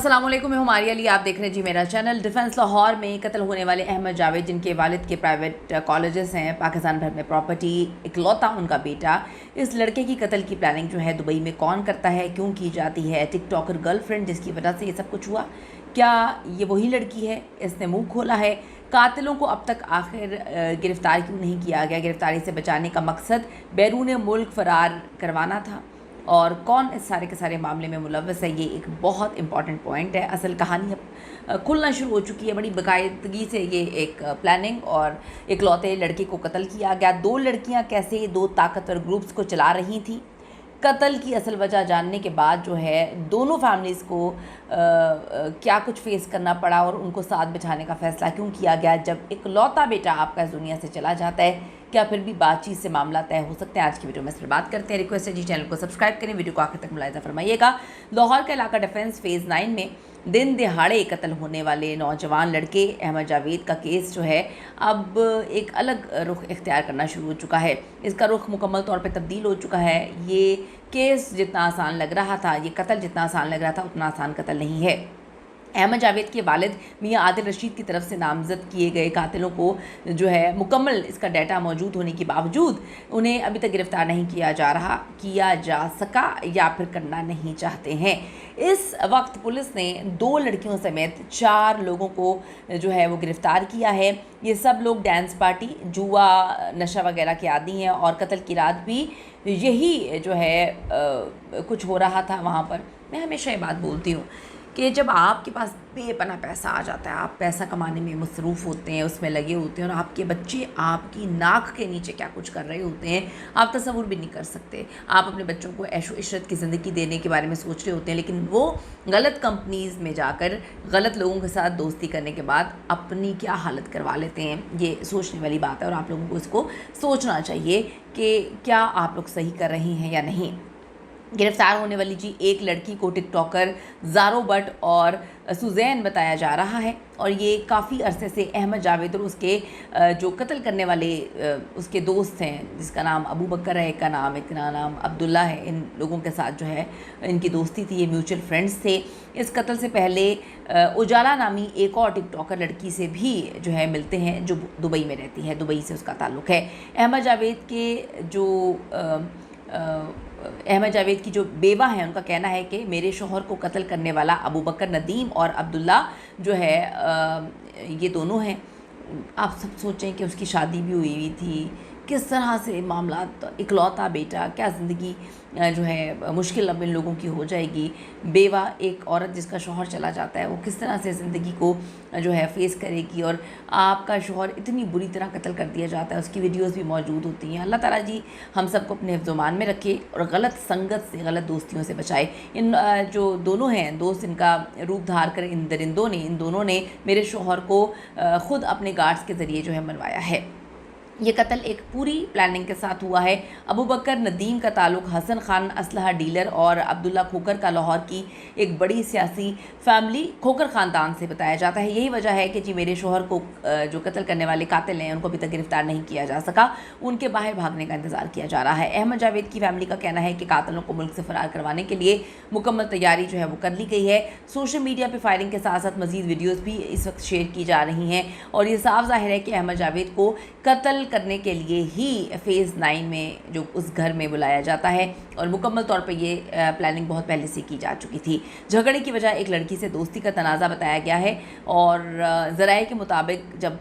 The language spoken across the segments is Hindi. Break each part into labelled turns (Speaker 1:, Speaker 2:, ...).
Speaker 1: अस्सलामुअलैकुम, मैं हमारी अली, आप देख रहे हैं जी मेरा चैनल। डिफेंस लाहौर में कत्ल होने वाले अहमद जावेद, जिनके वालिद के प्राइवेट कॉलेजेस हैं, पाकिस्तान भर में प्रॉपर्टी, इकलौता उनका बेटा, इस लड़के की कत्ल की प्लानिंग जो है दुबई में कौन करता है, क्यों की जाती है? टिकटॉकर गर्लफ्रेंड जिसकी वजह से ये सब कुछ हुआ, क्या ये वही लड़की है? इसने मुँह खोला है। कातिलों को अब तक आखिर गिरफ़्तार क्यों नहीं किया गया? गिरफ़्तारी से बचाने का मकसद बैरून मुल्क फ़रार करवाना था, और कौन इस सारे के सारे मामले में मुलव्वस है, ये एक बहुत इंपॉर्टेंट पॉइंट है। असल कहानी अब खुलना शुरू हो चुकी है। बड़ी बाकायदगी से ये एक प्लानिंग और इकलौते लड़के को कत्ल किया गया। दो लड़कियां कैसे दो ताकतवर ग्रुप्स को चला रही थी। कत्ल की असल वजह जानने के बाद जो है दोनों फैमिलीज़ को क्या कुछ फेस करना पड़ा और उनको साथ बिठाने का फ़ैसला क्यों किया गया। जब इकलौता बेटा आपका इस दुनिया से चला जाता है, क्या फिर भी बातचीत से मामला तय हो सकते हैं? आज की वीडियो में इस पर बात करते हैं। रिक्वेस्ट है जी चैनल को सब्सक्राइब करें, वीडियो को आखिर तक मुलाहिजा फरमाइएगा। लाहौर का इलाका डिफेंस फेज़ 9 में दिन दिहाड़े कत्ल होने वाले नौजवान लड़के अहमद जावेद का केस जो है अब एक अलग रुख इख्तियार करना शुरू हो चुका है। इसका रुख मुकम्मल तौर पे तब्दील हो चुका है। ये केस जितना आसान लग रहा था, ये कत्ल जितना आसान लग रहा था, उतना आसान कत्ल नहीं है। अहमद जावेद के वालिद मियां आदिल रशीद की तरफ से नामजद किए गए कातिलों को जो है मुकम्मल इसका डाटा मौजूद होने के बावजूद उन्हें अभी तक गिरफ़्तार नहीं किया जा सका या फिर करना नहीं चाहते हैं। इस वक्त पुलिस ने 2 लड़कियों समेत 4 लोगों को जो है वो गिरफ़्तार किया है। ये सब लोग डांस पार्टी, जुआ, नशा वगैरह के आदी हैं और कत्ल की रात भी यही जो है कुछ हो रहा था वहाँ पर। मैं हमेशा ये बात बोलती हूँ कि जब आपके पास बेपना पैसा आ जाता है, आप पैसा कमाने में मसरूफ़ होते हैं, उसमें लगे होते हैं, और आपके बच्चे आपकी नाक के नीचे क्या कुछ कर रहे होते हैं, आप तसव्वुर भी नहीं कर सकते। आप अपने बच्चों को ऐशो इशरत की ज़िंदगी देने के बारे में सोच रहे होते हैं, लेकिन वो गलत कंपनीज़ में जाकर गलत लोगों के साथ दोस्ती करने के बाद अपनी क्या हालत करवा लेते हैं। ये सोचने वाली बात है और आप लोगों को इसको सोचना चाहिए कि क्या आप लोग सही कर रहे हैं या नहीं। गिरफ्तार होने वाली जी एक लड़की को टिकटॉकर ज़ारो बट और सुजैन बताया जा रहा है, और ये काफ़ी अरसे से अहमद जावेद और उसके जो कत्ल करने वाले उसके दोस्त हैं, जिसका नाम अबू बकर है, एक का नाम अब्दुल्ला है, इन लोगों के साथ जो है इनकी दोस्ती थी, ये म्यूचुअल फ्रेंड्स थे। इस कत्ल से पहले उजाला नामी एक और टिकटॉकर लड़की से भी जो है मिलते हैं, जो दुबई में रहती है, दुबई से उसका ताल्लुक़ है। अहमद जावेद की जो बेवा हैं, उनका कहना है कि मेरे शोहर को कत्ल करने वाला अबू बकर नदीम और अब्दुल्ला जो है ये दोनों हैं। आप सब सोचें कि उसकी शादी भी हुई थी, किस तरह से मामला, इकलौता बेटा, क्या ज़िंदगी जो है मुश्किल अब इन लोगों की हो जाएगी। बेवा एक औरत जिसका शौहर चला जाता है, वो किस तरह से ज़िंदगी को जो है फ़ेस करेगी। और आपका शौहर इतनी बुरी तरह कत्ल कर दिया जाता है, उसकी वीडियोस भी मौजूद होती हैं। अल्लाह ताला जी हम सबको अपने हिफ्ज़-ओ-मान में रखे और गलत संगत से, गलत दोस्तियों से बचाए। इन जो दोनों हैं दोस्त, इनका रूप धार कर इन दोनों ने मेरे शौहर को ख़ुद अपने गार्ड्स के ज़रिए जो है मनवाया है। ये कत्ल एक पूरी प्लानिंग के साथ हुआ है। अबू बकर नदीम का ताल्लुक़ हसन खान असलहा डीलर और अब्दुल्ला खोकर का लाहौर की एक बड़ी सियासी फैमिली खोकर ख़ानदान से बताया जाता है। यही वजह है कि जी मेरे शोहर को जो कत्ल करने वाले कातिल हैं, उनको अभी तक गिरफ़्तार नहीं किया जा सका, उनके बाहर भागने का इंतज़ार किया जा रहा है। अहमद जावेद की फैमिली का कहना है कि कातिलों को मुल्क से फ़रार करवाने के लिए मुकम्मल तैयारी जो है वो कर ली गई है। सोशल मीडिया पर फायरिंग के साथ साथ मज़ीद वीडियोज़ भी इस वक्त शेयर की जा रही हैं, और ये साफ ज़ाहिर है कि अहमद जावेद को कत्ल करने के लिए ही फेज़ 9 में जो उस घर में बुलाया जाता है, और मुकम्मल तौर पे ये प्लानिंग बहुत पहले से की जा चुकी थी। झगड़े की वजह एक लड़की से दोस्ती का तनाज़ा बताया गया है, और ज़राए के मुताबिक जब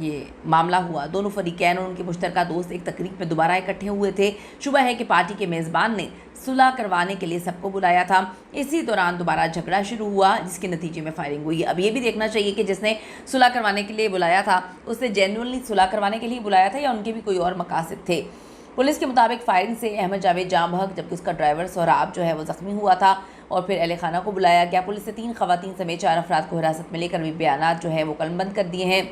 Speaker 1: ये मामला हुआ, दोनों फरीकैन और उनके मुश्तरका दोस्त एक तकरीब में दोबारा इकट्ठे हुए थे। शुबह है कि पार्टी के मेज़बान ने सुलह करवाने के लिए सबको बुलाया था। इसी दौरान दोबारा झगड़ा शुरू हुआ, जिसके नतीजे में फायरिंग हुई। अब ये भी देखना चाहिए कि जिसने सुलह करवाने के लिए बुलाया था, उसने जेन्युइनली सुलह करवाने के लिए बुलाया था या उनके भी कोई और मकासद थे। पुलिस के मुताबिक फायरिंग से अहमद जावेद जाम बहक, जबकि उसका ड्राइवर सोहराब जो है वो ज़ख्मी हुआ था, और फिर अहले खाना को बुलाया गया। पुलिस ने 3 ख़वातीन समेत 4 अफराद को हिरासत में लेकर भी बयानात जो है वो कलमबंद कर दिए हैं।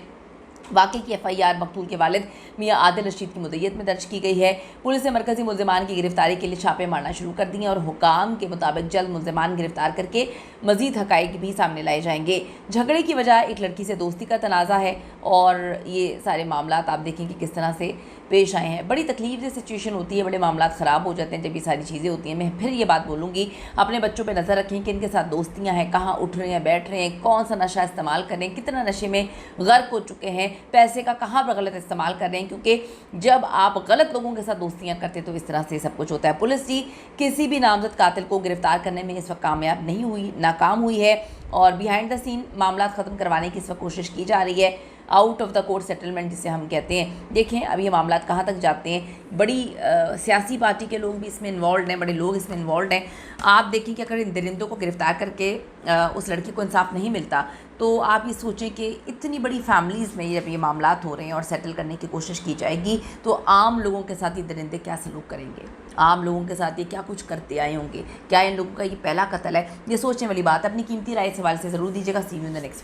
Speaker 1: वाक़े की FIR मकतूल के वालिद मियां आदिल रशीद की मुद्दत में दर्ज की गई है। पुलिस ने मरकज़ी मुल्ज़िमान की गिरफ़्तारी के लिए छापे मारना शुरू कर दिए, और हुकाम के मुताबिक जल्द मुल्ज़िमान गिरफ़्तार करके मज़ीद हक़ाइक़ भी सामने लाए जाएंगे। झगड़े की वजह एक लड़की से दोस्ती का तनाज़ा है, और ये सारे मामला आप देखें कि किस तरह से पेश आए हैं। बड़ी तकलीफ से सिचुएशन होती है, बड़े मामला ख़राब हो जाते हैं जब ये सारी चीज़ें होती हैं। मैं फिर ये बात बोलूँगी, अपने बच्चों पर नज़र रखें कि इनके साथ दोस्तियाँ हैं, कहाँ उठ रहे हैं, बैठ रहे हैं, कौन सा नशा इस्तेमाल कर रहे हैं, कितना नशे में गर्क हो चुके हैं, पैसे का कहाँ पर गलत इस्तेमाल कर रहे हैं, क्योंकि जब आप गलत लोगों के साथ दोस्तियाँ करते हैं तो इस तरह से सब कुछ होता है। पुलिस जी किसी भी नामजद कातिल को गिरफ्तार करने में इस वक्त कामयाब नहीं हुई, नाकाम हुई है, और बिहाइंड द सीन मामला ख़त्म करवाने की इस वक्त कोशिश की जा रही है, out of the court settlement जिसे हम कहते हैं। देखें अब ये मामला कहाँ तक जाते हैं। बड़ी सियासी पार्टी के लोग भी इसमें इन्वॉल्व हैं, बड़े लोग इसमें इन्वॉल्व हैं। आप देखें कि अगर इन दरिंदों को गिरफ्तार करके उस लड़के को इंसाफ नहीं मिलता तो आप ये सोचें कि इतनी बड़ी फैमिलीज़ में जब ये मामलात हो रहे हैं और सेटल करने की कोशिश की जाएगी तो आम लोगों के साथ ये दरिंदे क्या सलूक करेंगे, आम लोगों के साथ ये क्या कुछ करते आए होंगे, क्या इन लोगों का ये पहला कत्ल है। ये सोचने वाली बात है। अपनी कीमती राय इस सवाल से ज़रूर दीजिएगा। सी यू इन द नेक्स्ट।